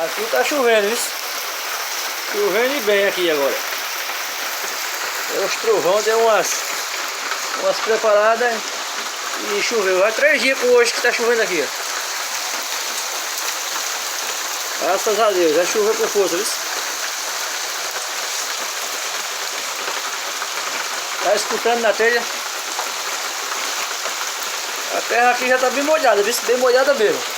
Aqui tá chovendo, isso. Chovendo e bem aqui agora. Os trovão deu umas preparadas e choveu. Vai 3 dias por hoje que tá chovendo aqui, ó. Graças a Deus, já choveu com força, viu? Tá escutando na telha? A terra aqui já tá bem molhada, viu? Bem molhada mesmo.